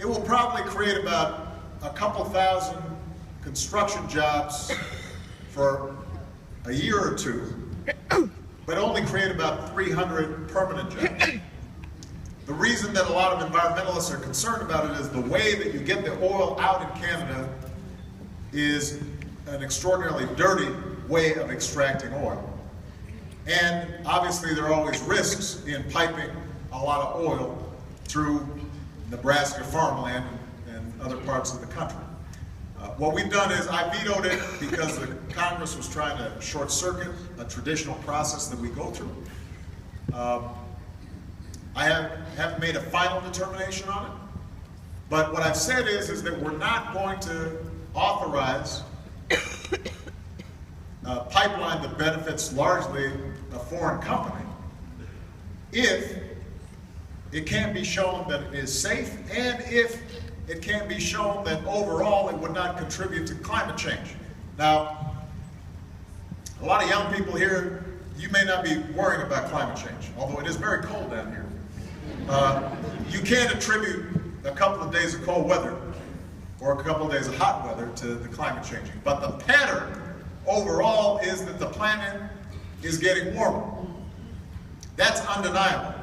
it will probably create about a couple thousand construction jobs for a year or two, but only create about 300 permanent jobs. The reason that a lot of environmentalists are concerned about it is the way that you get the oil out in Canada is an extraordinarily dirty way of extracting oil. And obviously there are always risks in piping a lot of oil through Nebraska farmland and other parts of the country. What we've done is I vetoed it because the Congress was trying to short circuit a traditional process that we go through. I haven't made a final determination on it, but what I've said is that we're not going to authorize a pipeline that benefits largely a foreign company if it can be shown that it is safe and if it can be shown that overall it would not contribute to climate change. Now, a lot of young people here, you may not be worrying about climate change, although it is very cold down here. You can attribute a couple of days of cold weather or a couple of days of hot weather to the climate changing. But the pattern overall is that the planet is getting warmer. That's undeniable.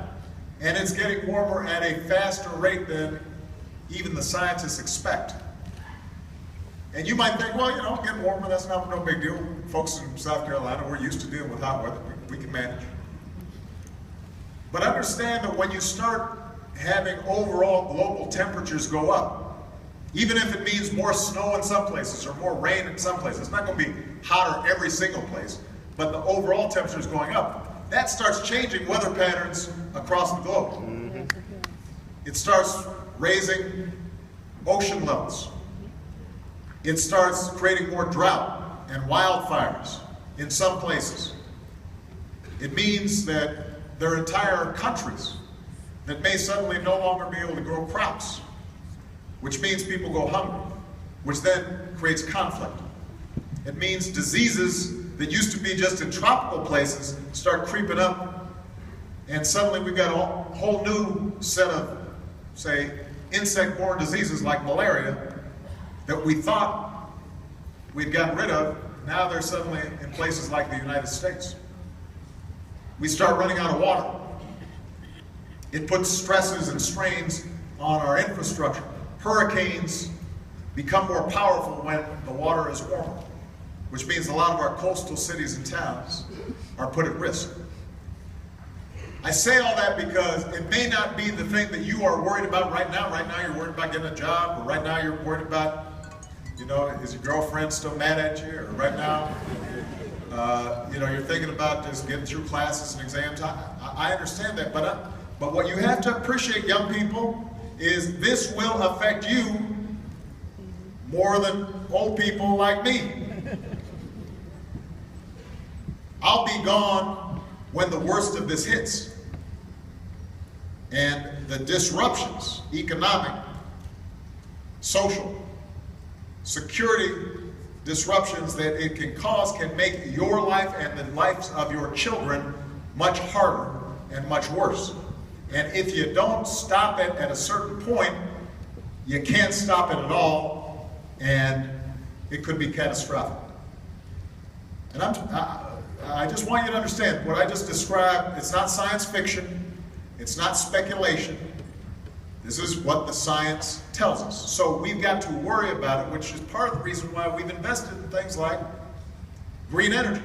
And it's getting warmer at a faster rate than even the scientists expect. And you might think, well, you know, getting warmer, that's no big deal. Folks in South Carolina, we're used to dealing with hot weather. We can manage. But understand that when you start having overall global temperatures go up, even if it means more snow in some places or more rain in some places, it's not going to be hotter every single place, but the overall temperature is going up. That starts changing weather patterns across the globe. Mm-hmm. It starts raising ocean levels. It starts creating more drought and wildfires in some places. It means that there are entire countries that may suddenly no longer be able to grow crops, which means people go hungry, which then creates conflict. It means diseases that used to be just in tropical places start creeping up, and suddenly we've got a whole new set of, say, insect-borne diseases like malaria that we thought we'd gotten rid of. Now they're suddenly in places like the United States. We start running out of water. It puts stresses and strains on our infrastructure. Hurricanes become more powerful when the water is warmer, which means a lot of our coastal cities and towns are put at risk. I say all that because it may not be the thing that you are worried about right now. Right now you're worried about getting a job, or right now you're worried about, you know, is your girlfriend still mad at you, or right now, you know, you're thinking about just getting through classes and exams. I understand that, but what you have to appreciate, young people, is this will affect you more than old people like me. I'll be gone when the worst of this hits. And the disruptions, economic, social, security disruptions that it can cause can make your life and the lives of your children much harder and much worse. And if you don't stop it at a certain point, you can't stop it at all, and it could be catastrophic. And I just want you to understand what I just described. It's not science fiction. It's not speculation. This is what the science tells us. So we've got to worry about it, which is part of the reason why we've invested in things like green energy.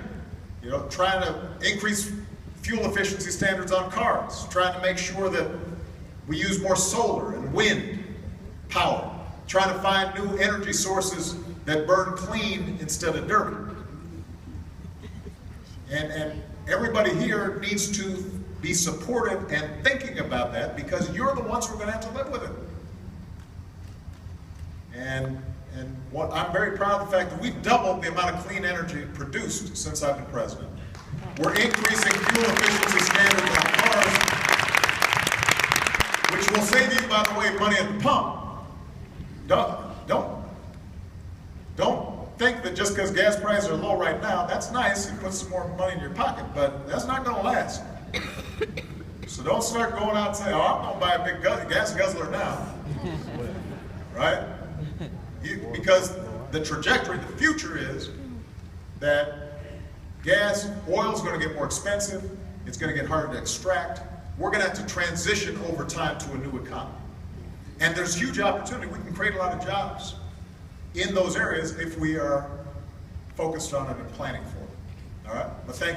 You know, trying to increase fuel efficiency standards on cars, trying to make sure that we use more solar and wind power, trying to find new energy sources that burn clean instead of dirty. And everybody here needs to be supportive and thinking about that, because you're the ones who are going to have to live with it. And what I'm very proud of the fact that we've doubled the amount of clean energy produced since I've been president. We're increasing fuel efficiency standards on cars, which will save you, by the way, money at the pump. Don't think that just because gas prices are low right now, that's nice, you put some more money in your pocket, but that's not going to last. So don't start going out and saying, oh, I'm going to buy a big gas guzzler now. right? Because the trajectory, the future is that gas, oil is going to get more expensive. It's going to get harder to extract. We're going to have to transition over time to a new economy. And there's huge opportunity. We can create a lot of jobs in those areas if we are focused on it and planning for it. All right? But thank you.